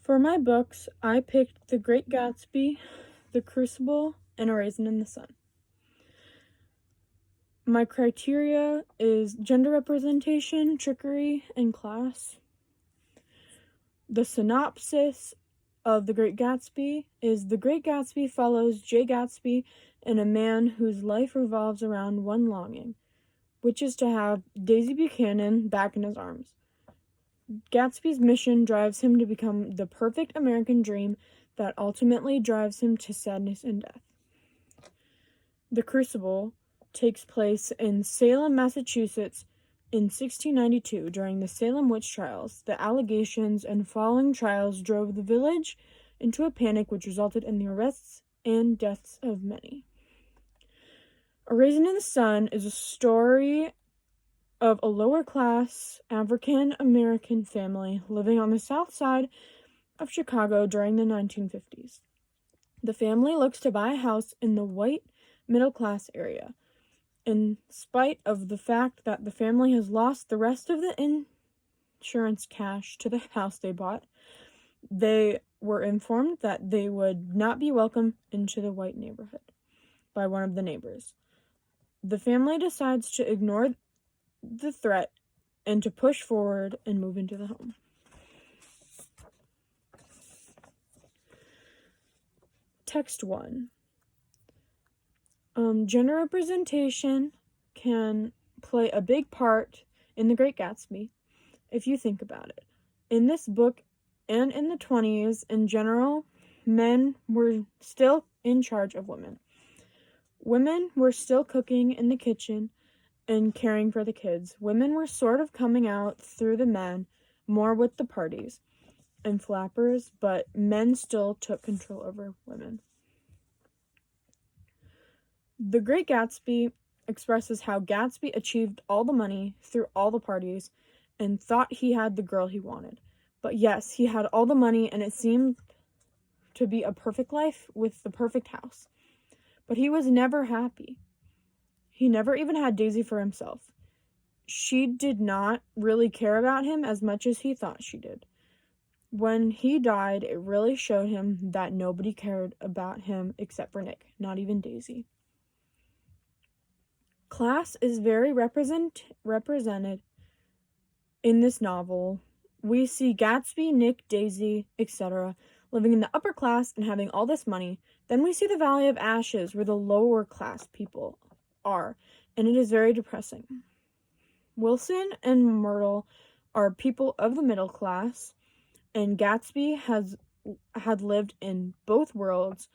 For my books, I picked The Great Gatsby, The Crucible, and A Raisin in the Sun. My criteria is gender representation, trickery, and class. The synopsis of The Great Gatsby is The Great Gatsby follows Jay Gatsby and a man whose life revolves around one longing, which is to have Daisy Buchanan back in his arms. Gatsby's mission drives him to become the perfect American dream that ultimately drives him to sadness and death. The Crucible takes place in Salem, Massachusetts in 1692 during the Salem witch trials. The allegations and following trials drove the village into a panic which resulted in the arrests and deaths of many. A Raisin in the Sun is a story of a lower-class African-American family living on the south side of Chicago during the 1950s. The family looks to buy a house in the white middle-class area. In spite of the fact that the family has lost the rest of the insurance cash to the house they bought, they were informed that they would not be welcome into the white neighborhood by one of the neighbors. The family decides to ignore the threat and to push forward and move into the home. Text 1. Gender representation can play a big part in The Great Gatsby if you think about it. In this book and in the 20s in general, men were still in charge of women. Women were still cooking in the kitchen and caring for the kids. Women were sort of coming out through the men, more with the parties and flappers, but men still took control over women. The Great Gatsby expresses how Gatsby achieved all the money through all the parties and thought he had the girl he wanted. But yes, he had all the money and it seemed to be a perfect life with the perfect house. But he was never happy. He never even had Daisy for himself. She did not really care about him as much as he thought she did. When he died, it really showed him that nobody cared about him except for Nick, not even Daisy. Class is very represented in this novel. We see Gatsby, Nick, Daisy, etc. living in the upper class and having all this money. Then we see the Valley of Ashes where the lower class people are, and it is very depressing. Wilson and Myrtle are people of the middle class, and Gatsby had lived in both worlds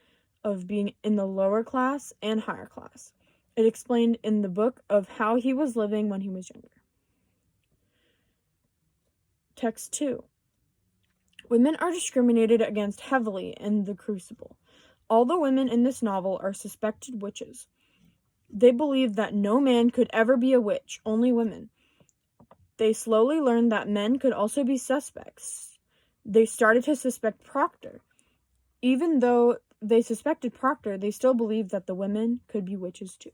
of being in the lower class and higher class. It explained in the book of how he was living when he was younger. Text 2. Women are discriminated against heavily in The Crucible. All the women in this novel are suspected witches. They believed that no man could ever be a witch, only women. They slowly learned that men could also be suspects. They started to suspect Proctor. Even though they suspected Proctor, they still believed that the women could be witches too.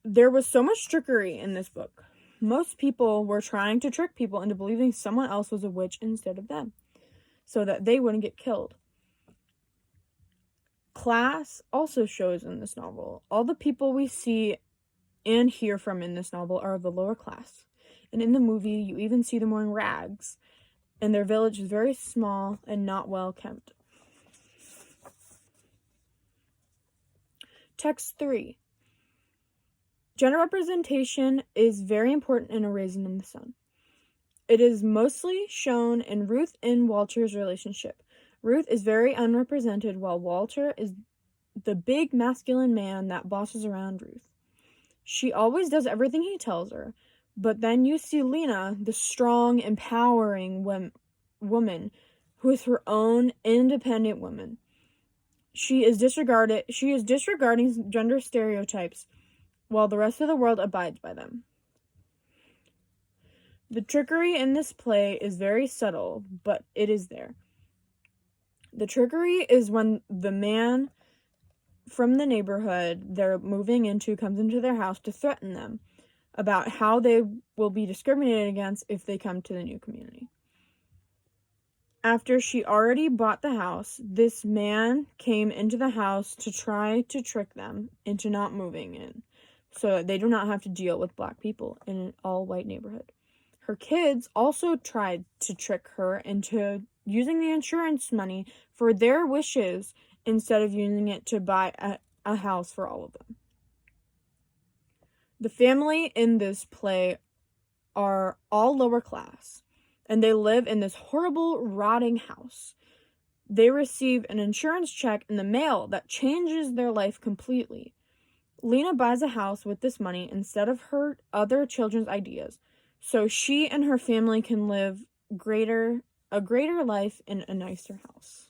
There was so much trickery in this book. Most people were trying to trick people into believing someone else was a witch instead of them, so that they wouldn't get killed. Class also shows in this novel. All the people we see and hear from in this novel are of the lower class. And in the movie, you even see them wearing rags. And their village is very small and not well kept. Text 3. Gender representation is very important in A Raisin in the Sun. It is mostly shown in Ruth and Walter's relationship. Ruth is very unrepresented, while Walter is the big masculine man that bosses around Ruth. She always does everything he tells her, but then you see Lena, the strong, empowering woman who is her own independent woman. She is disregarding gender stereotypes, while the rest of the world abides by them. The trickery in this play is very subtle, but it is there. The trickery is when the man from the neighborhood they're moving into comes into their house to threaten them. about how they will be discriminated against if they come to the new community. After she already bought the house, this man came into the house to try to trick them into not moving in, so that they do not have to deal with Black people in an all-white neighborhood. Her kids also tried to trick her into using the insurance money for their wishes instead of using it to buy a house for all of them. The family in this play are all lower class, and they live in this horrible, rotting house. They receive an insurance check in the mail that changes their life completely. Lena buys a house with this money instead of her other children's ideas, so she and her family can live a greater life in a nicer house.